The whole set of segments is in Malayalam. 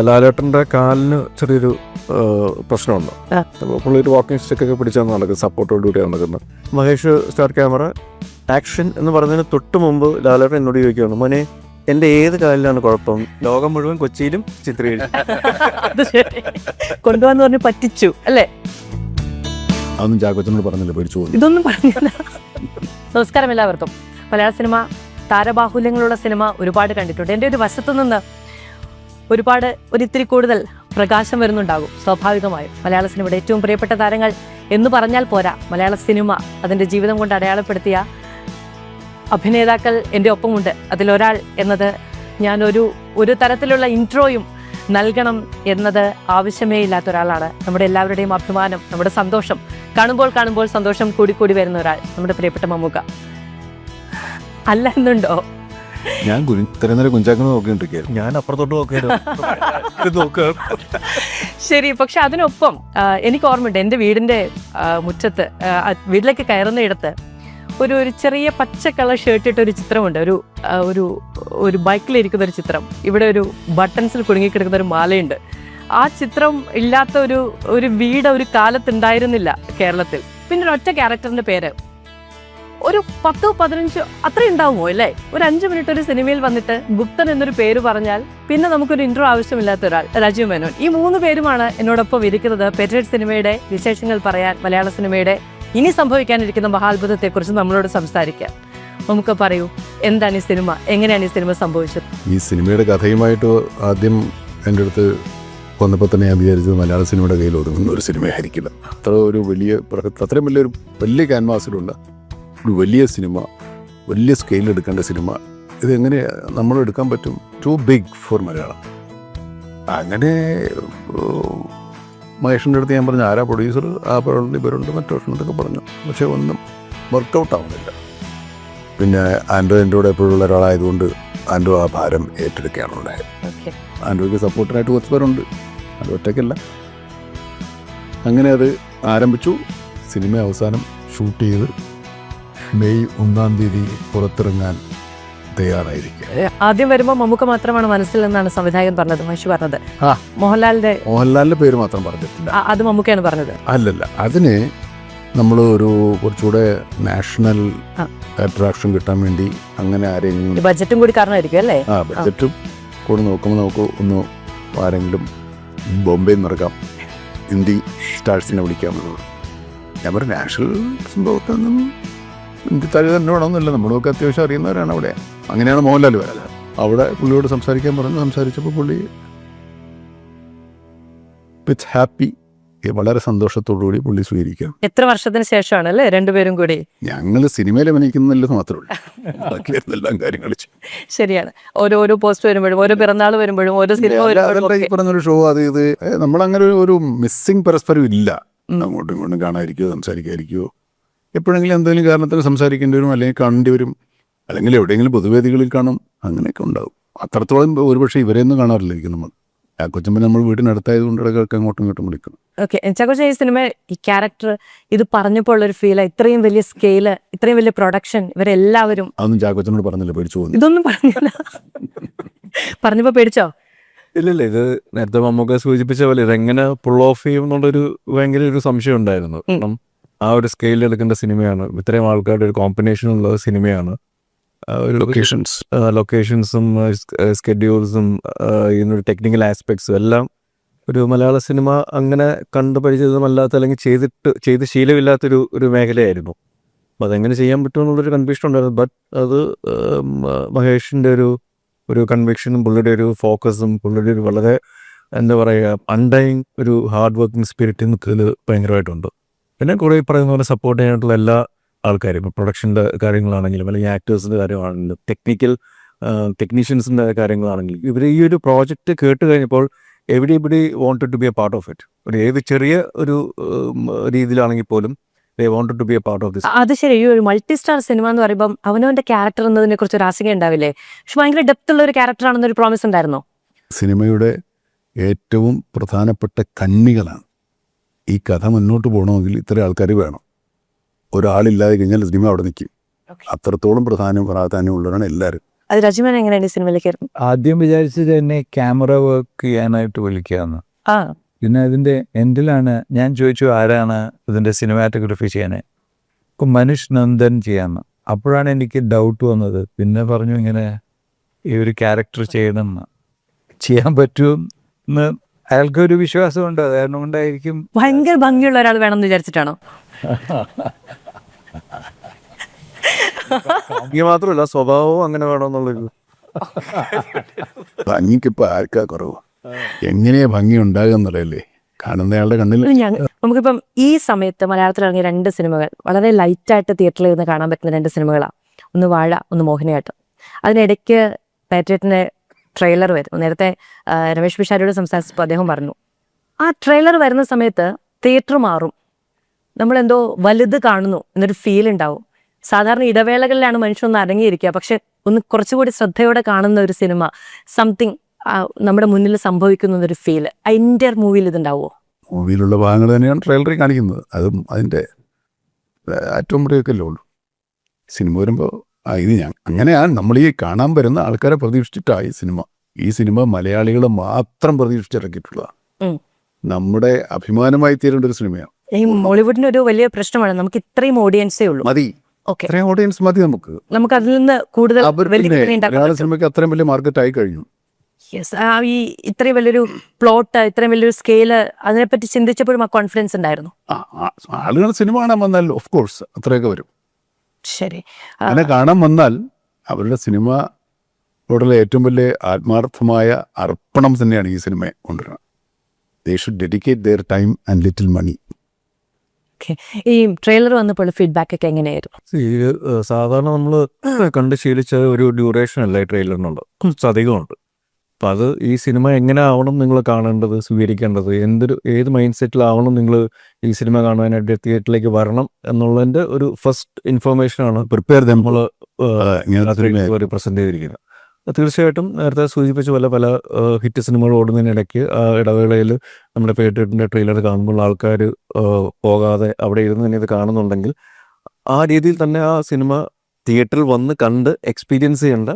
ലാലേട്ടൻ്റെ കാലിന് ചെറിയൊരു പ്രശ്നമുണ്ട്. അപ്പോൾ പുള്ളി ഒരു വാക്കിംഗ് സ്റ്റിക്കൊക്കെ പിടിച്ചാണ് നടക്കുന്നത്, സപ്പോർട്ടോടുകൂടിയാണ് നടക്കുന്നത്. മഹേഷ് സ്റ്റാർ ക്യാമറ ആക്ഷൻ എന്ന് പറഞ്ഞതിന് തൊട്ട് മുമ്പ് ലാലേട്ടൻ എന്നോട് ചോദിക്കുകയാണ്, മോനെ എൻ്റെ ഏത് കാലിലാണ് കുഴപ്പം? ലോകം മുഴുവൻ കൊച്ചിയിലും ചിത്രീകരിച്ചു കൊണ്ടുപോകാന്ന് പറഞ്ഞ് പറ്റിച്ചു അല്ലേ? അതൊന്നും ചാക്കോച്ചനോട് പറഞ്ഞില്ല, പേടിച്ചു പോകുന്നു. ഇതൊന്നും പറഞ്ഞില്ല. നമസ്കാരം എല്ലാവർക്കും. മലയാള സിനിമ താരബാഹുല്യങ്ങളുള്ള സിനിമ ഒരുപാട് കണ്ടിട്ടുണ്ട്. എൻ്റെ ഒരു വശത്തു നിന്ന് ഒരിത്തിരി കൂടുതൽ പ്രകാശം വരുന്നുണ്ടാകും സ്വാഭാവികമായും. മലയാള സിനിമയുടെ ഏറ്റവും പ്രിയപ്പെട്ട താരങ്ങൾ എന്ന് പറഞ്ഞാൽ പോരാ, മലയാള സിനിമ അതിൻ്റെ ജീവിതം കൊണ്ട് അടയാളപ്പെടുത്തിയ അഭിനേതാക്കൾ എൻ്റെ ഒപ്പമുണ്ട്. അതിലൊരാൾ എന്നത് ഞാൻ ഒരു തരത്തിലുള്ള ഇൻട്രോയും നൽകണം എന്നത് ആവശ്യമേ ഇല്ലാത്ത ഒരാളാണ്. നമ്മുടെ എല്ലാവരുടെയും അഭിമാനം, നമ്മുടെ സന്തോഷം, കാണുമ്പോൾ സന്തോഷം കൂടി വരുന്ന ഒരാൾ, നമ്മുടെ പ്രിയപ്പെട്ട മമ്മൂക്ക. അല്ല എന്നുണ്ടോ? ഞാൻ തിരുനേരം കുഞ്ചാക്കനെ നോക്കിക്കൊണ്ടിരിക്കുകയായിരുന്നു. ഞാൻ അപ്പുറത്തോട്ട് നോക്കുക. ശരി, പക്ഷെ അതിനൊപ്പം എനിക്ക് ഓർമ്മയുണ്ട്, എൻ്റെ വീടിൻ്റെ മുറ്റത്ത് വീട്ടിലേക്ക് കയറുന്ന ഇടത്ത് ഒരു ചെറിയ പച്ച കളർ ഷർട്ടിട്ട് ഒരു ചിത്രമുണ്ട്. ഒരു ബൈക്കിലിരിക്കുന്ന ഒരു ചിത്രം. ഇവിടെ ഒരു ബട്ടൺസിൽ കുടുങ്ങിക്കിടക്കുന്ന ഒരു മാലയുണ്ട്. ആ ചിത്രം ഇല്ലാത്ത ഒരു വീട് ഒരു കാലത്തുണ്ടായിരുന്നില്ല കേരളത്തിൽ. പിന്നെ ഒരൊറ്റ ക്യാരക്ടറിൻ്റെ പേര് ഒരു 10-15 അത്രയും ഉണ്ടാവുമോ അല്ലേ? ഒരു 5 മിനിറ്റ് ഒരു സിനിമയിൽ വന്നിട്ട് ഗുപ്തൻ എന്നൊരു പേര് പറഞ്ഞാൽ പിന്നെ നമുക്കൊരു ഇൻട്രോ ആവശ്യമില്ലാത്ത ഒരാൾ രാജീവ് മേനോൻ. ഈ 3 പേരുമാണ് എന്നോടൊപ്പം ഇരിക്കുന്നത്. പെറ്റഡ് സിനിമയുടെ വിശേഷങ്ങൾ പറയാൻ, മലയാള സിനിമയുടെ ഇനി സംഭവിക്കാനിരിക്കുന്ന മഹാത്ഭുതത്തെക്കുറിച്ച് നമ്മളോട് സംസാരിക്കാൻ. നമുക്ക് പറയൂ, എന്താണ് ഈ സിനിമ, എങ്ങനെയാണ് ഈ സിനിമ സംഭവിച്ചത്? ഈ സിനിമയുടെ കഥയുമായിട്ട് ആദ്യം എൻ്റെ അടുത്ത് വന്നപ്പോൾ തന്നെ ഞാൻ വിചാരിച്ചത് മലയാള സിനിമയുടെ കയ്യിൽ ഒതുങ്ങുന്ന ഒരു സിനിമയായിരിക്കില്ല. അത്രയും വലിയ ക്യാൻവാസിലുള്ള ഒരു വലിയ സിനിമ, വലിയ സ്കെയിലിൽ എടുക്കേണ്ട സിനിമ, ഇതെങ്ങനെ നമ്മൾ എടുക്കാൻ പറ്റും? Too big for Malayalam. അങ്ങനെ മഹേഷിൻ്റെ അടുത്ത് ഞാൻ പറഞ്ഞു, ആരാ പ്രൊഡ്യൂസർ? ആ പേരുണ്ട്, ഇവരുണ്ട്, മറ്റൊക്കെ പറഞ്ഞു. പക്ഷേ ഒന്നും വർക്കൗട്ട് ആവുന്നില്ല. പിന്നെ ആൻഡ്രോ എൻ്റെ കൂടെ എപ്പോഴുള്ള ഒരാളായതുകൊണ്ട് ആൻഡ്രോ ആ ഭാരം ഏറ്റെടുക്കുകയാണ് ഉണ്ടായത്. ആൻഡ്രോയ്ക്ക് സപ്പോർട്ടിനായിട്ട് കുറച്ച് പേരുണ്ട്, അത് ഒറ്റയ്ക്കല്ല. അങ്ങനെ അത് ആരംഭിച്ചു. സിനിമ അവസാനം ഷൂട്ട് ചെയ്ത് മെയ് 1-ാം തീയതി പുറത്തിറങ്ങാൻ തയ്യാറായിരിക്കുക. ആദ്യം വരുമ്പോൾ മമ്മൂക്ക മാത്രമാണ് മനസ്സിൽ നിന്നാണ് സംവിധായകൻ പറഞ്ഞത്, മഹേഷ് പറഞ്ഞത്. മോഹൻലാലിന്റെ പേര് മാത്രം പറഞ്ഞിട്ടില്ല, അത് മമ്മൂക്കയാണ് പറഞ്ഞത്. അല്ലല്ല, അതിന് നമ്മൾ കുറച്ചുകൂടെ നാഷണൽ അട്രാക്ഷൻ കിട്ടാൻ വേണ്ടി അങ്ങനെ ആരെങ്കിലും ബഡ്ജറ്റും കൂടി കാരണമായിരിക്കും അല്ലേ? ബഡ്ജറ്റും കൂടെ നോക്കുമ്പോൾ നമുക്ക് ഒന്ന് ആരെങ്കിലും ബോംബെ നിറക്കാം, ഹിന്ദി സ്റ്റാർസിനെ വിളിക്കാമെന്നുള്ളത്. ഞാൻ പറഞ്ഞു, നാഷണൽ സംഭവത്തൊന്നും ഹിന്ദിക്കാര് തന്നെ വേണമെന്നില്ല, നമ്മളൊക്കെ അത്യാവശ്യം അറിയുന്നവരാണ് അവിടെ. അങ്ങനെയാണ് മോഹൻലാൽ വരുന്നത്. അവിടെ പുള്ളിയോട് സംസാരിക്കാൻ പറഞ്ഞു. സംസാരിച്ചപ്പോൾ പുള്ളി വിത്ത് ഹാപ്പി, വളരെ സന്തോഷത്തോടുകൂടി പുള്ളി സ്വീകരിക്കാം. എത്ര വർഷത്തിന് ശേഷമാണ് അല്ലേ രണ്ടുപേരും കൂടി? ഞങ്ങൾ സിനിമയിൽ അഭിനയിക്കുന്നില്ലെന്ന് മാത്രമേ ഉള്ളൂ, എല്ലാം കാര്യങ്ങൾ. ശരിയാണ്. ഓരോ പോസ്റ്റ് വരുമ്പോഴും, ഓരോ പിറന്നാൾ വരുമ്പോഴും, ഓരോ സിനിമ പറഞ്ഞൊരു ഷോ, അത് ഇത് നമ്മളങ്ങനെ ഒരു മിസ്സിങ് പരസ്പരം ഇല്ല. അങ്ങോട്ടും ഇങ്ങോട്ടും കാണാതിരിക്കുമോ സംസാരിക്കാതിരിക്കുമോ, എപ്പോഴെങ്കിലും എന്തെങ്കിലും കാരണത്തിന് സംസാരിക്കേണ്ടി വരും, അല്ലെങ്കിൽ കാണേണ്ടി വരും, അല്ലെങ്കിൽ എവിടെയെങ്കിലും പൊതുവേദികളിൽ കാണും, അങ്ങനെയൊക്കെ ഉണ്ടാവും. അത്രത്തോളം ഒരുപക്ഷെ ഇവരെയൊന്നും കാണാറില്ലായിരിക്കും നമ്മൾ. ആ കൊച്ചമ്പൻ നമ്മൾ വീടിനടുത്തായത് കൊണ്ട് ഇടയ്ക്കൊക്കെ അങ്ങോട്ടും ഇങ്ങോട്ടും വിളിക്കണം. ഓക്കെ, ചാക്കോച്ച, ഈ സിനിമ, ഈ ക്യാരക്ടർ ഇത് പറഞ്ഞപ്പോൾ ഉള്ളൊരു ഫീൽ, ഇത്രയും വലിയ സ്കെയില്, ഇത്രയും വലിയ പ്രൊഡക്ഷൻ, ഇവരെല്ലാവരും. അതൊന്നും ചാക്കോച്ചനോട് പറഞ്ഞില്ല, പേടിച്ചു പോകുന്നു. ഇതൊന്നും പറഞ്ഞില്ല. പറഞ്ഞപ്പോ പേടിച്ചോ? ഇല്ലല്ല, ഇത് നേരത്തെ മമ്മൂക്ക സൂചിപ്പിച്ച പോലെ ഇതെങ്ങനെ പുൾ ഓഫ് ചെയ്യും എന്നുള്ളൊരു ഭയങ്കര ഒരു സംശയം ഉണ്ടായിരുന്നു. കാരണം ആ ഒരു സ്കെയിലിൽ എടുക്കേണ്ട സിനിമയാണ്, ഇത്രയും ആൾക്കാരുടെ ഒരു കോമ്പിനേഷനുള്ള സിനിമയാണ്. ലൊക്കേഷൻസും സ്കെഡ്യൂൾസും ഇതിനൊരു ടെക്നിക്കൽ ആസ്പെക്ട്സും എല്ലാം ഒരു മലയാള സിനിമ അങ്ങനെ കണ്ടു പരിചിതമല്ലാത്ത, അല്ലെങ്കിൽ ചെയ്ത് ശീലമില്ലാത്തൊരു മേഖലയായിരുന്നു. അപ്പം അതെങ്ങനെ ചെയ്യാൻ പറ്റുമെന്നുള്ളൊരു കൺഫ്യൂഷൻ ഉണ്ടായിരുന്നു. ബട്ട് അത് മഹേഷിൻ്റെ ഒരു കൺവിക്ഷനും പുള്ളിയുടെ ഒരു ഫോക്കസും പുള്ളിയുടെ ഒരു വളരെ എന്താ പറയുക അൺഡൈങ് ഒരു ഹാർഡ് വർക്കിംഗ് സ്പിരിറ്റ് നിൽക്കൽ ഭയങ്കരമായിട്ടുണ്ട്. പിന്നെ കുറേ പറയുന്ന പോലെ സപ്പോർട്ട് ചെയ്യാനായിട്ടുള്ള എല്ലാ ആൾക്കാരും, ഇപ്പോൾ പ്രൊഡക്ഷൻ്റെ കാര്യങ്ങളാണെങ്കിലും, അല്ലെങ്കിൽ ആക്ടേഴ്സിൻ്റെ കാര്യമാണെങ്കിലും, ടെക്നീഷ്യൻസിൻ്റെ കാര്യങ്ങളാണെങ്കിലും, ഇവർ ഈ ഒരു പ്രോജക്റ്റ് കേട്ട് കഴിഞ്ഞപ്പോൾ everybody wanted to be a part of it. ഏത് ചെറിയ ഒരു രീതിയിലാണെങ്കിൽ പോലും they wanted to be a part of this. അത് ശരി. ഈ ഒരു മൾട്ടി സ്റ്റാർ സിനിമ എന്ന് പറയുമ്പോൾ അവനവൻ്റെ ക്യാരക്ടർ എന്നതിനെ കുറിച്ച് ഒരു ആശങ്ക ഉണ്ടാവില്ലേ? പക്ഷെ ഭയങ്കര ഡെപ്ത് ഉള്ള ഒരു ക്യാരക്ടർ ആണെന്നൊരു പ്രോമിസ് ഉണ്ടായിരുന്നോ? സിനിമയുടെ ഏറ്റവും പ്രധാനപ്പെട്ട കണ്ണികളാണ്. ഈ കഥ മുന്നോട്ട് പോകണമെങ്കിൽ ഇത്ര ആൾക്കാർ വേണം. ഒരാളില്ലാതെ കഴിഞ്ഞാൽ സിനിമ അവിടെ നിൽക്കും. അത്രത്തോളം പ്രാധാന്യമുള്ളവരാണ് എല്ലാവരും. അത് രജുമൻ എങ്ങനെയാണ് ഈ സിനിമയിലേക്ക് വരുന്നത്? ആദ്യം വിചാരിച്ചത് എന്നെ ക്യാമറ വർക്ക് ചെയ്യാനായിട്ട് വിളിക്കാമെന്ന്. ആ പിന്നെ അതിൻ്റെ എൻഡിലാണ് ഞാൻ ചോദിച്ചു ആരാണ് ഇതിൻ്റെ സിനിമാറ്റോഗ്രഫി ചെയ്യാൻ. അപ്പം മനുഷ് നന്ദൻ ചെയ്യാമെന്ന്. അപ്പോഴാണ് എനിക്ക് ഡൗട്ട് വന്നത്. പിന്നെ പറഞ്ഞു ഇങ്ങനെ ഈ ഒരു ക്യാരക്ടർ ചെയ്യണമെന്ന്. ചെയ്യാൻ പറ്റുമെന്ന് അയാൾക്കൊരു വിശ്വാസമുണ്ട്. അത് കാരണം കൊണ്ടായിരിക്കും. ഭയങ്കര ഭംഗിയുള്ള ഒരാൾ വേണമെന്ന് വിചാരിച്ചിട്ടാണോ? ഭംഗി മാത്രമല്ല സ്വഭാവവും അങ്ങനെ വേണമെന്നുള്ളൊരു ഭംഗിക്കിപ്പോൾ ആർക്കാ കുറവ്? എങ്ങനെയാ ഭംഗി ഉണ്ടാകുന്നല്ലേ കാണുന്നയാളുടെ കണ്ണിൽ. നമുക്കിപ്പം ഈ സമയത്ത് മലയാളത്തിൽ ഇറങ്ങിയ 2 സിനിമകൾ വളരെ ലൈറ്റായിട്ട് തിയേറ്ററിൽ ഇരുന്ന് കാണാൻ പറ്റുന്ന 2 സിനിമകളാണ്. ഒന്ന് വാഴ, ഒന്ന് മോഹിനിയാട്ടം. അതിനിടയ്ക്ക് പാട്രിയറ്റിൻ്റെ ട്രെയിലർ വരും. നേരത്തെ രമേശ് പിഷാരിയോട് സംസാരിച്ചപ്പോൾ അദ്ദേഹം പറഞ്ഞു ആ ട്രെയിലർ വരുന്ന സമയത്ത് തിയേറ്റർ മാറും, നമ്മളെന്തോ വലുത് കാണുന്നു എന്നൊരു ഫീൽ ഉണ്ടാവും. സാധാരണ ഇടവേളകളിലാണ് മനുഷ്യനൊന്ന് അടങ്ങിയിരിക്കുക, പക്ഷെ ഒന്ന് കുറച്ചുകൂടി ശ്രദ്ധയോടെ കാണുന്ന ഒരു സിനിമ, സംതിങ് നമ്മുടെ മുന്നിൽ സംഭവിക്കുന്ന ഒരു ഫീല് അതിൻ്റെ മൂവിയിൽ ഇതുണ്ടാവുമോ? മൂവിയിലുള്ള ഭാഗങ്ങൾ തന്നെയാണ് ട്രെയിലറിൽ കാണിക്കുന്നത്. അതും അതിൻ്റെ ഏറ്റവും മുടിയൊക്കെ അല്ലേ ഉള്ളൂ. സിനിമ വരുമ്പോൾ ഇത് അങ്ങനെയാണ് നമ്മൾ ഈ കാണാൻ വരുന്ന ആൾക്കാരെ പ്രതീക്ഷിച്ചിട്ടാണ് ഈ സിനിമ മലയാളികൾ മാത്രം പ്രതീക്ഷിച്ചിറക്കിയിട്ടുള്ളതാണ്. നമ്മുടെ അഭിമാനമായി തീരേണ്ട ഒരു സിനിമയാണ്. ഈ മോളിവുഡിന്റെ ഒരു വലിയ പ്രശ്നമാണ്, നമുക്ക് ഇത്രയും ഓഡിയൻസേ ഉള്ളൂ. മതി, ഇത്രയും ഓഡിയൻസ് മതി നമുക്ക് അതിൽ നിന്ന് കൂടുതൽ മലയാള സിനിമയ്ക്ക് അത്രയും വലിയ മാർക്കറ്റ് ആയി കഴിഞ്ഞു. ഈ ഇത്രയും വലിയൊരു പ്ലോട്ട്, ഇത്രയും വലിയൊരു സ്കെയില്, അതിനെപ്പറ്റി ചിന്തിച്ചപ്പോഴും ആ കോൺഫിഡൻസ് ഉണ്ടായിരുന്നു. ആളുകൾ സിനിമ കാണാൻ വന്നാൽ ഓഫ് കോഴ്സ് അത്രയൊക്കെ വരും. ശരി, അങ്ങനെ കാണാൻ വന്നാൽ അവരുടെ സിനിമയോടുള്ള ഏറ്റവും വലിയ ആത്മാർത്ഥമായ അർപ്പണം തന്നെയാണ് ഈ സിനിമയെ കൊണ്ടുവരുന്നത്. They should dedicate their time and little money. ഈ ട്രെയിലർ വന്നപ്പോൾ ഫീഡ്ബാക്ക് ഒക്കെ എങ്ങനെയായിരുന്നു? സാധാരണ നമ്മൾ കണ്ട് ശീലിച്ച ഒരു ഡ്യൂറേഷൻ അല്ല ഈ ട്രെയിലറിനുണ്ട്, കുറച്ച് അധികമുണ്ട്. അപ്പം അത് ഈ സിനിമ എങ്ങനെ ആവണം നിങ്ങൾ കാണേണ്ടത്, സ്വീകരിക്കേണ്ടത്, ഏത് മൈൻഡ് സെറ്റിലാവണം നിങ്ങൾ ഈ സിനിമ കാണുവാനായിട്ട് തിയേറ്ററിലേക്ക് വരണം എന്നുള്ളതിൻ്റെ ഒരു ഫസ്റ്റ് ഇൻഫർമേഷനാണ് പ്രിപ്പയർ നമ്മൾ പ്രസൻറ്റ് ചെയ്തിരിക്കുന്നത്. തീർച്ചയായിട്ടും നേരത്തെ സൂചിപ്പിച്ച പല ഹിറ്റ് സിനിമകൾ ഓടുന്നതിനിടയ്ക്ക് ആ ഇടവേളയിൽ നമ്മുടെ പേട്ടിൻ്റെ ട്രെയിലർ കാണുമ്പോൾ ആൾക്കാർ പോകാതെ അവിടെ ഇരുന്ന് തന്നെ ഇത് കാണുന്നുണ്ടെങ്കിൽ ആ രീതിയിൽ തന്നെ ആ സിനിമ തിയേറ്ററിൽ വന്ന് കണ്ട് എക്സ്പീരിയൻസ് ചെയ്യേണ്ട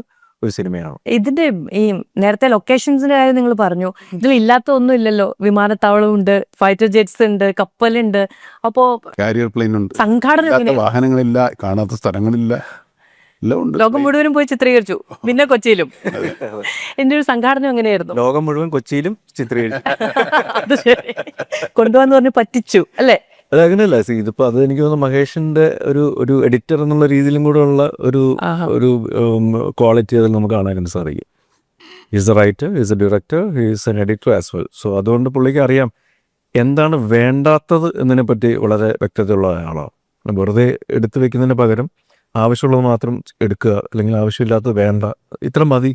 ഒരു സിനിമയാണ്. ഇതിന്റെ ഈ നേരത്തെ ലൊക്കേഷൻസിന്റെ കാര്യം നിങ്ങൾ പറഞ്ഞു, ഇതിൽ ഇല്ലാത്ത ഒന്നും ഇല്ലല്ലോ. വിമാനത്താവളം ഉണ്ട്, ഫൈറ്റർ ജെറ്റ്സ് ഉണ്ട്, കപ്പലുണ്ട്, അപ്പോ കാരിയർ പ്ലെയിൻ ഉണ്ട്, സംഘാടന വാഹനങ്ങളില്ല, കാണാത്ത സ്ഥലങ്ങളില്ല, ലോകം മുഴുവനും പോയി ചിത്രീകരിച്ചു, പിന്നെ കൊച്ചിയിലും. എന്റെ ഒരു സംഘാടനം എങ്ങനെയായിരുന്നു? ലോകം മുഴുവൻ കൊച്ചിയിലും ചിത്രീകരിച്ചു. കൊണ്ടുപോകാന്ന് പറഞ്ഞ് പറ്റിച്ചു അല്ലേ? അതങ്ങനെയല്ല, ഇതിപ്പോൾ അത് എനിക്ക് തോന്നുന്നു മഹേഷിന്റെ ഒരു എഡിറ്റർ എന്നുള്ള രീതിയിലും കൂടെ ഉള്ള ഒരു ക്വാളിറ്റി അതിൽ നമുക്ക് കാണാനായിട്ട് സാധിക്കും. Is A writer, is A director, is N editor as well. So അതുകൊണ്ട് പുള്ളിക്ക് അറിയാം എന്താണ് വേണ്ടാത്തത് എന്നതിനെപ്പറ്റി വളരെ വ്യക്തതയുള്ള ആളാണ്. വെറുതെ എടുത്തു വെക്കുന്നതിന് പകരം ആവശ്യമുള്ളത് മാത്രം എടുക്കുക, അല്ലെങ്കിൽ ആവശ്യമില്ലാത്തത് വേണ്ട, ഇത്ര മതി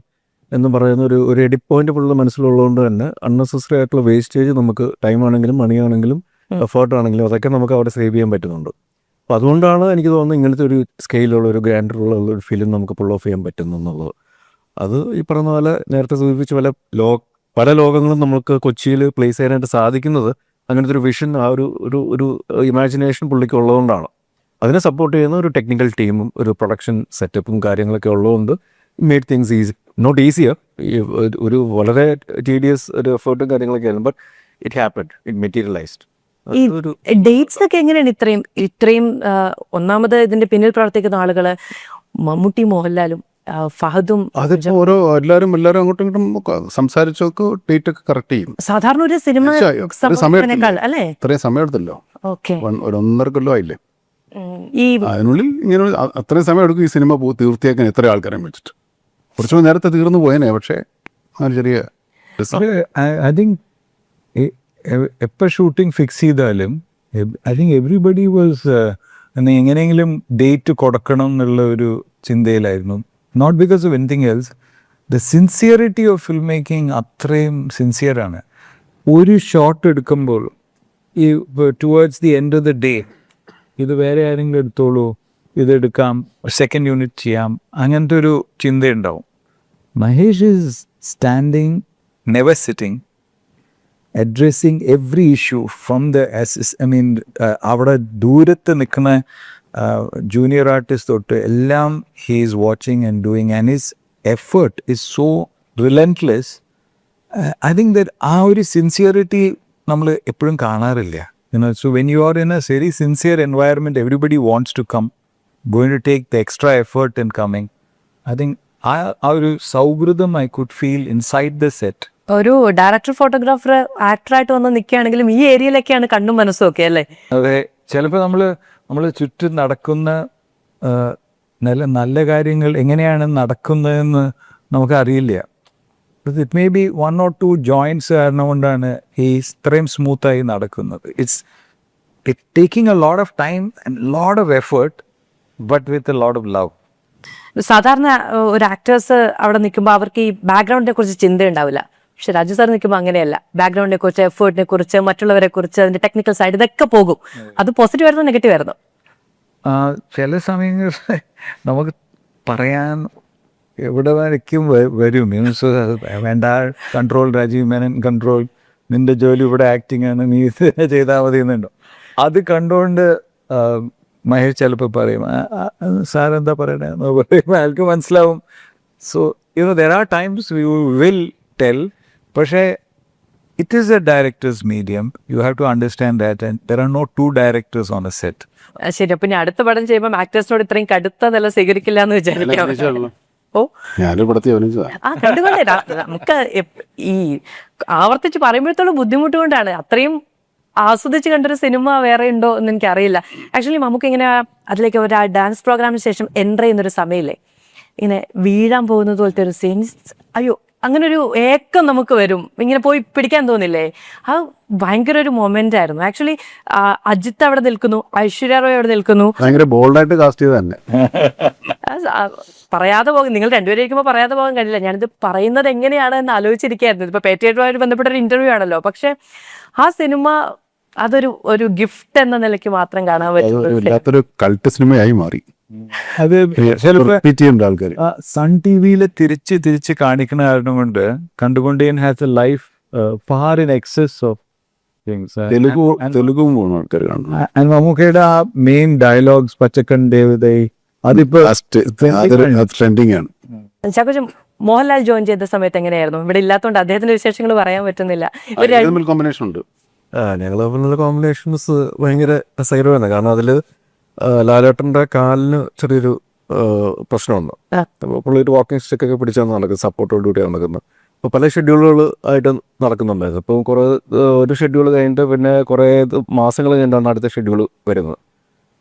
എന്ന് പറയുന്ന ഒരു എഡിറ്റ് പോയിന്റ് പുള്ളിയുടെ മനസ്സിലുള്ളതുകൊണ്ട് തന്നെ അൺനെസസറി ആയിട്ടുള്ള വേസ്റ്റേജ് നമുക്ക് ടൈം ആണെങ്കിലും മണി ആണെങ്കിലും എഫേർട്ട് ആണെങ്കിലും അതൊക്കെ നമുക്ക് അവിടെ സേവ് ചെയ്യാൻ പറ്റുന്നുണ്ട്. അപ്പോൾ അതുകൊണ്ടാണ് എനിക്ക് തോന്നുന്നത് ഇങ്ങനത്തെ ഒരു സ്കെയിലുള്ള ഒരു ഗ്രാൻഡറുള്ള ഒരു ഫിലിം നമുക്ക് പുൾ ഓഫ് ചെയ്യാൻ പറ്റുന്നു എന്നുള്ളത്. അത് ഈ പറഞ്ഞ പോലെ നേരത്തെ സൂചിപ്പിച്ച പല ലോകങ്ങളും നമുക്ക് കൊച്ചിയിൽ പ്ലേസ് ചെയ്യാനായിട്ട് സാധിക്കുന്നത് അങ്ങനത്തെ ഒരു വിഷൻ, ആ ഒരു ഇമാജിനേഷൻ പുള്ളിക്ക് ഉള്ളതുകൊണ്ടാണ്. അതിനെ സപ്പോർട്ട് ചെയ്യുന്ന ഒരു ടെക്നിക്കൽ ടീമും ഒരു പ്രൊഡക്ഷൻ സെറ്റപ്പും കാര്യങ്ങളൊക്കെ ഉള്ളതുകൊണ്ട് made things easy. Not easier, ഒരു വളരെ ടീഡിയസ് ഒരു എഫേർട്ടും കാര്യങ്ങളൊക്കെ ആയിരുന്നു, but it happened, it materialised. ഈ ഡേറ്റ്സ് ഒക്കെ എങ്ങനെയാണ് ഇത്രയും ഒന്നാമത് ഇതിന്റെ പിന്നിൽ പ്രവർത്തിക്കുന്ന ആളുകള് മമ്മൂട്ടി, മോഹൻലാലും, ഫഹദും, അതിപ്പോ എല്ലാവരും അങ്ങോട്ടും ഇങ്ങോട്ടും സംസാരിച്ചൊക്കെ ഡേറ്റ് ഒക്കെ കറക്റ്റ് ചെയ്യും. സാധാരണ ഒരു സിനിമ അല്ലേ ഇത്രയും സമയം എടുത്തല്ലോ, ഓക്കെ, 1.5 കൊല്ലം ആയില്ലേ. ഈ അതിനുള്ളിൽ ഇങ്ങനെ അത്രയും സമയം എടുക്കും ഈ സിനിമ തീർത്തിയാക്കാൻ എത്ര ആൾക്കാരെ വെച്ചിട്ട്. കുറച്ചുകൂടി നേരത്തെ തീർന്നു പോയനെ, പക്ഷേ ചെറിയ ഐ തിങ്ക് എപ്പോൾ ഷൂട്ടിംഗ് ഫിക്സ് ചെയ്താലും ഐ തിങ്ക് എവറിബഡി വാസ് എങ്ങനെയെങ്കിലും ഡേറ്റ് കൊടുക്കണം എന്നുള്ള ഒരു ചിന്തയിലായിരുന്നു. Not because of anything else, the sincerity of film making അത്രയും സിൻസിയറാണ്. ഒരു ഷോട്ട് എടുക്കുമ്പോൾ ഈ towards the end of the day ഇത് വേറെ ആരെങ്കിലും എടുത്തോളൂ, ഇതെടുക്കാം, സെക്കൻഡ് യൂണിറ്റ് ചെയ്യാം, അങ്ങനത്തെ ഒരു ചിന്തയുണ്ടാവും. Mahesh is standing, never sitting, addressing every issue from the അവിടെ ദൂരത്ത് നിൽക്കുന്ന ജൂനിയർ ആർട്ടിസ്റ്റ് തൊട്ട് എല്ലാം he is watching and doing, and is effort is so relentless. I think that ആ ഒരു സിൻസിയറിറ്റി നമ്മൾ എപ്പോഴും കാണാറില്ല. So when you are in a very sincere environment, everybody wants to come, going to take the extra effort in coming. I think ആ ഒരു സൗഹൃദം I could feel inside the set. ഒരു ഡയറക്ടർ, ഫോട്ടോഗ്രാഫർ, ആക്ടറായിട്ട് വന്ന് നിൽക്കുകയാണെങ്കിലും ഈ ഏരിയയിലൊക്കെയാണ് കണ്ണും മനസ്സും ഒക്കെ അല്ലേ? അതെ, ചിലപ്പോൾ നമ്മൾ ചുറ്റും നടക്കുന്ന നല്ല കാര്യങ്ങൾ എങ്ങനെയാണ് നടക്കുന്നതെന്ന് നമുക്കറിയില്ല. It may be 1 or 2 joints കാരണം കൊണ്ടാണ് ഈ ഇത്രയും സ്മൂത്തായി നടക്കുന്നത്. It's taking a lot of time and lot of effort, but with a lot of love. സാധാരണ ഒരു ആക്ടേഴ്സ് അവിടെ നിൽക്കുമ്പോൾ അവർക്ക് ഈ ബാക്ക്ഗ്രൗണ്ടിനെ കുറിച്ച് ചിന്തയുണ്ടാവില്ല. പക്ഷെ രാജു സാർ നിൽക്കുമ്പോൾ അങ്ങനെയല്ല. ബാക്ക്ഗ്രൗണ്ടിനെ കുറിച്ച്, എഫേർട്ടിനെ കുറിച്ച്, മറ്റുള്ളവരെ കുറിച്ച്, അതിന്റെ ടെക്നിക്കൽ സൈഡ് ഇതൊക്കെ പോകും. അത് പോസിറ്റീവ് ആയിരുന്നു, നെഗറ്റീവ് ആയിരുന്നു? ചില സമയങ്ങളിൽ നമുക്ക് പറയാൻ എവിടെ വരയ്ക്കും വരും. മീൻസ് വേണ്ട, കൺട്രോൾ, രാജീവ് മേനൻ കൺട്രോൾ, നിന്റെ ജോലി ഇവിടെ ആക്ടിങ് ആണ്, നീ ഇത് ചെയ്താൽ മതി എന്നുണ്ടോ. അത് കണ്ടുകൊണ്ട് മഹേഷ് ചിലപ്പോൾ പറയും, സാർ എന്താ പറയണേന്ന് പറയുമ്പോൾ അയാൾക്ക് മനസ്സിലാവും. So there are times we will tell, പക്ഷേ it is a director's medium. You have to understand that, and there are no 2 directors on a set. ശരി. അപ്പൊ ഞാൻ അടുത്ത പടം ചെയ്യുമ്പോൾ ആക്ടേഴ്സിനോട് ഇത്രയും കടുത്ത നില സ്വീകരിക്കില്ല എന്ന് വിചാരിക്കാം. ഓ, കണ്ടുകൊണ്ടേ നമുക്ക് ഈ ആവർത്തിച്ച് പറയുമ്പോഴത്തോളം ബുദ്ധിമുട്ട് കൊണ്ടാണ്. അത്രയും ആസ്വദിച്ച് കണ്ടൊരു സിനിമ വേറെ ഉണ്ടോ എന്ന് എനിക്കറിയില്ല. ആക്ച്വലി നമുക്ക് ഇങ്ങനെ അതിലേക്ക് ഒരു ഡാൻസ് പ്രോഗ്രാമിന് ശേഷം എൻ്റർ ചെയ്യുന്നൊരു സമയമില്ലേ, ഇങ്ങനെ വീഴാൻ പോകുന്നത് പോലത്തെ ഒരു സീൻ, അയ്യോ അങ്ങനെ ഒരു ഏക്കം നമുക്ക് വരും, ഇങ്ങനെ പോയി പിടിക്കാൻ തോന്നില്ലേ? ആ ഭയങ്കര ഒരു മൊമെന്റ് ആയിരുന്നു. ആക്ച്വലി അജിത്ത് അവിടെ നിൽക്കുന്നു, ഐശ്വര്യ റോയ് അവിടെ നിൽക്കുന്നു. ഭയങ്കര ബോൾഡായിട്ട് കാസ്റ്റ് ചെയ്ത് തന്നെ. പറയാതെ പോകും, നിങ്ങൾ രണ്ടുപേരും ഇരിക്കുമ്പോൾ പറയാതെ പോകാൻ കഴിയില്ല. ഞാനിത് പറയുന്നത് എങ്ങനെയാണ് എന്ന് ആലോചിച്ചിരിക്കുകയായിരുന്നു. ഇപ്പൊ പേറ്റിയായിട്ടുമായിട്ട് ബന്ധപ്പെട്ട ഒരു ഇന്റർവ്യൂ ആണല്ലോ. പക്ഷെ ആ സിനിമ അതൊരു ഗിഫ്റ്റ് എന്ന നിലയ്ക്ക് മാത്രം കാണാൻ പറ്റും. കൾട്ട് സിനിമയായി മാറി. അത് ചിലപ്പോൾ ആൾക്കാർ സൺ ടി വിയിൽ തിരിച്ച് കാണിക്കുന്ന കാരണം കൊണ്ട് കണ്ടുകൊണ്ടേ has a life far in excess of things. തെലുഗും പോകുന്ന ആൾക്കാർ കാണുന്നു. മമ്മൂക്കയുടെ ആ മെയിൻ ഡയലോഗ്സ്, പച്ചക്കൻ ദേവതൈ, അതിപ്പോ ട്രെൻഡിങ് ആണ്. ചാക്കോച്ചൻ മോഹൻലാൽ ജോയിൻ ചെയ്ത സമയത്ത് എങ്ങനെയായിരുന്നു? ഇവിടെ ഇല്ലാത്തതുകൊണ്ട് അദ്ദേഹത്തിന്റെ വിശേഷങ്ങൾ പറയാൻ പറ്റുന്നില്ല. കോമ്പിനേഷൻ ഉണ്ട്. ഞങ്ങൾ തമ്മിലുള്ള കോമ്പിനേഷൻസ് ഭയങ്കര രസകരമാണ്. കാരണം അതിൽ ലാലേട്ടൻ്റെ കാലിന് ചെറിയൊരു പ്രശ്നമുണ്ട്. പുള്ളി ഒരു വാക്കിംഗ് സ്റ്റിക്കൊക്കെ പിടിച്ചാണ് നടക്കുന്നത്, സപ്പോർട്ടോട് കൂടിയാണ് നടക്കുന്നത്. അപ്പോൾ പല ഷെഡ്യൂളുകൾ ആയിട്ട് നടക്കുന്നുണ്ടായിരുന്നു. അപ്പോൾ ഒരു ഷെഡ്യൂൾ കഴിഞ്ഞിട്ട് പിന്നെ കുറേ മാസങ്ങൾ കഴിഞ്ഞിട്ടാണ് അടുത്ത ഷെഡ്യൂൾ വരുന്നത്.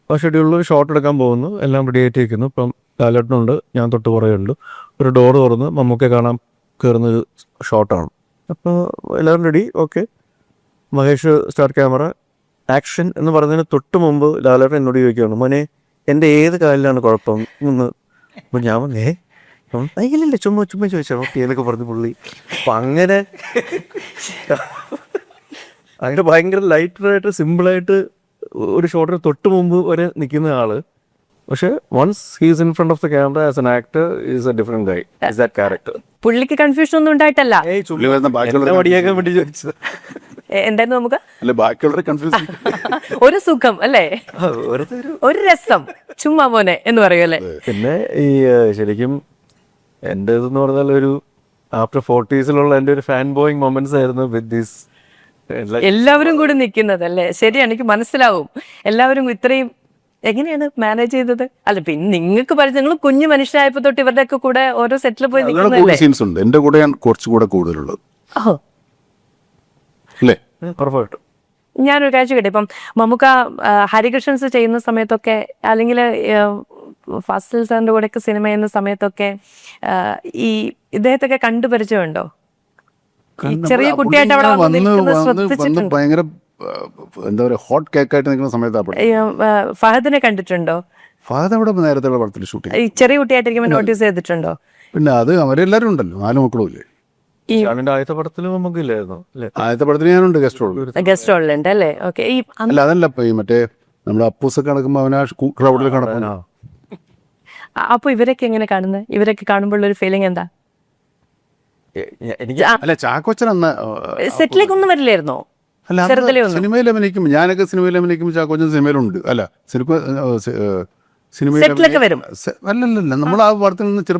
ആ ഷെഡ്യൂളിൽ ഷോട്ട് എടുക്കാൻ പോകുന്നു, എല്ലാം റെഡി ആയിട്ട് ഇരിക്കുന്നു. ഇപ്പം ലാലേട്ടനുണ്ട്, ഞാൻ തൊട്ട് പുറകെയുണ്ട്. ഒരു ഡോറ് തുറന്ന് മമ്മൂക്കെ കാണാൻ കയറുന്നൊരു ഷോട്ടാണ്. അപ്പോൾ എല്ലാവരും ready, okay. Mahesh start camera action എന്ന് പറഞ്ഞതിന് തൊട്ട് മുമ്പ് ലാലേട്ടൻ എന്നോട് ചോദിക്കുകയാണ്, മോനെ എൻ്റെ ഏത് കാലിലാണ് കുഴപ്പം എന്ന്. അപ്പോൾ ഞാൻ വന്നേ ഇല്ലില്ല ചുമ്മാ ചോദിച്ചാൽ ഓക്കെ എന്നൊക്കെ പറഞ്ഞു പുള്ളി. അപ്പം അങ്ങനെ ഭയങ്കര ലൈറ്ററായിട്ട് സിമ്പിളായിട്ട് ഒരു ഷോട്ടിന് തൊട്ട് മുമ്പ് വരെ നിൽക്കുന്ന ആള്. പക്ഷെ once he's in front of the camera as an actor is a different guy, is that character. പുള്ളിക്ക് കൺഫ്യൂഷൻ ഒന്നും ഉണ്ടായിട്ടല്ല. മടിയാക്കാൻ വേണ്ടി ചോദിച്ചത് എന്തായിരുന്നു നമുക്ക് ഒരു സുഖം അല്ലേ, ഒരു രസം, ചുമ്മാ മോനെ എന്ന് പറയുമല്ലേ. പിന്നെ ഈ ശരിക്കും എൻ്റെ ഇതെന്ന് പറഞ്ഞാൽ ഒരു ആഫ്റ്റർ 40s എൻ്റെ ഒരു ഫാൻ ബോയിങ് മൊമെന്റ്സ് ആയിരുന്നു വിത്ത് ദീസ്. എല്ലാവരും കൂടി നിൽക്കുന്നത് അല്ലേ. ശരിയാണ്, എനിക്ക് മനസ്സിലാവും. എല്ലാവരും ഇത്രയും എങ്ങനെയാണ് മാനേജ് ചെയ്തത്? അല്ല പിന്നെ നിങ്ങൾക്ക് പരിചയം, നിങ്ങൾ കുഞ്ഞു മനുഷ്യരായപ്പോ തൊട്ട് ഇവരുടെ ഒക്കെ കൂടെ ഓരോ സെറ്റിൽ പോയി നിൽക്കുന്നുണ്ട്. എന്റെ കൂടെ കുറച്ചുകൂടെ കൂടുതലുള്ളത്. ഉറപ്പായിട്ടും ഞാനൊരു കാഴ്ച കേട്ടെ, ഇപ്പം മമ്മൂക്ക ഹരികൃഷ്ണൻസ് ചെയ്യുന്ന സമയത്തൊക്കെ, അല്ലെങ്കിൽ ഫാസിൽ സാറിന്റെ കൂടെയൊക്കെ സിനിമ ചെയ്യുന്ന സമയത്തൊക്കെ ഈ ഇദ്ദേഹത്തൊക്കെ കണ്ടു പരിചയമുണ്ടോ? ചെറിയ കുട്ടിയായിട്ട് അവിടെ ശ്രദ്ധിച്ചിട്ടുണ്ട്. ഭയങ്കര എന്താ പറയുക, ഹോട്ട് കേക്കായിട്ട് നിൽക്കുന്ന സമയത്ത് ഫഹദിനെ കണ്ടിട്ടുണ്ടോ? ഫഹദ് അവിടെ നേരത്തെ പടത്തിൽ ഷൂട്ടിംഗ് ചെറിയ കുട്ടിയായിട്ടിരിക്കുമ്പോൾ നോട്ടീസ് ചെയ്തിട്ടുണ്ടോ? പിന്നെ അത് അവരെല്ലാരും ഉണ്ടല്ലോ, 4 മക്കളും ഇല്ലേ. ആദ്യത്തെ പടത്തിലും നമുക്കില്ലായിരുന്നു. ആദ്യത്തെ പടത്തിന് ഞാനുണ്ട് ഗസ്റ്റ് റോളിലുണ്ട് അല്ലേ. ഓക്കെ. അല്ല അതല്ല, ഇപ്പൊ ഈ മറ്റേ നമ്മുടെ അപ്പൂസൊക്കെ നടക്കുമ്പോൾ അവനാ ക്രൗഡിൽ കാണുന്നു. അപ്പൊ ഇവരൊക്കെ എങ്ങനെ കാണുന്നത്? ഇവരൊക്കെ കാണുമ്പോൾ ഒരു ഫീലിംഗ് എന്താ? അല്ല ചാക്കോച്ചൻ അന്ന് സെറ്റിലേക്ക് ഒന്നും വരില്ലായിരുന്നോ? സിനിമയിൽ അഭിനയിക്കും, ഞാനൊക്കെ സിനിമയിൽ അഭിനയിക്കുമ്പോൾ ചാക്കോച്ചൻ സിനിമയിലുണ്ട്. അല്ല സിനിമയിൽ സെറ്റിലൊക്കെ വരും. അല്ലല്ല, നമ്മൾ ആ പടത്തിൽ നിന്ന്